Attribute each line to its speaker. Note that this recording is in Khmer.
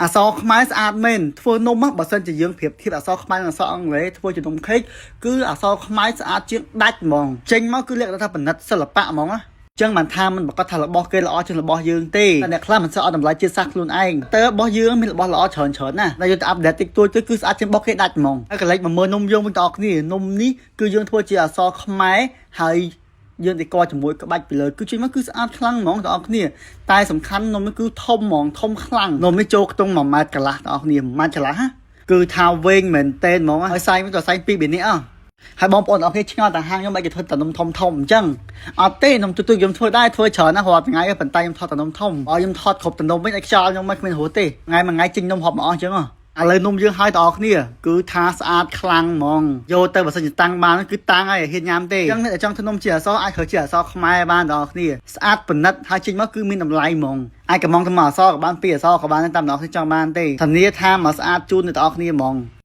Speaker 1: អាសខ្មែរស្អាតមែនធ្វើនំបើសិនជាយើងប្រៀបធៀបអសខ្មែរនិងអសអង់គ្លេសធ្វើជានំខេកគឺអសខ្មែរស្អាតជាងដាច់ហ្មងចេញមកគឺលក្ខណៈថាផលិតសិល្បៈហ្មងណាចឹងមិនថាមិនប្រកាសថារបស់គេល្អជាងរបស់យើងទេតែអ្នកខ្លះមិនសូវអត់តម្លៃជាតិសាសន៍ខ្លួនឯងតើរបស់យើងមានរបស់ល្អច្រើនណាស់តែយើងទៅអាប់ដេតតិចតួចទៅគឺស្អាតជាងរបស់គេដាច់ហ្មងហើយកន្លែងមកមើលនំយើងវិញបងប្អូនគ្នានំនេះគឺយើងធ្វើជាអសខ្មែរហើយយើងតែកជាមួយក្បាច់ពីលើគឺចេញមកគឺស្អាតខ្លាំងហ្មងបងប្អូនគ្នាតែសំខាន់នំនេះគឺធំហ្មងធំខ្លាំងនំនេះចូលខ្ទង់1ម៉ែត្រកន្លះបងប្អូនគ្នា1ម៉ែត្រកន្លះគឺថាវែងមែនតែនហ្មងហើយសាយវិញក៏សាយ2 3នេះហើយបងប្អូនអរគ្នាឆ្ងល់តាហាងខ្ញុំបែរគេធ្វើតែនំធំអញ្ចឹងអត់ទេនំទូទៅខ្ញុំធ្វើដែរធ្វើច្រើនណាស់រាល់ថ្ងៃប៉ុន្តែខ្ញុំថតតែនំធំបើខ្ញុំថតគ្រប់តែនំវិញឲ្យខ្យល់ខ្ញុំមិនគ្មានរសទេថ្ងៃមួយថ្ងៃចេញនំហប់មកអស់អញ្ចឹងឥឡូវនំយើងហើយបងប្អូនគ្នាគឺថាស្អាតខ្លាំងហ្មងយកទៅបើសិនជាតាំងបានគឺតាំងហើយហ៊ានញ៉ាំទេអញ្ចឹងអ្នកចង់ធ្វើនំជាអសអាចធ្វើជាអសខ្មែរបានបងប្អូនគ្នាស្អាតប៉និតហើយចេញមកគឺមានតម្លៃហ្មងអាចកំងទៅមកអសក៏បាន2អសក៏បានតាមបងប្អូនចង់បានទេធានាថាមកស្អាតជូនដល់បងប្អូនគ្នាហ្មង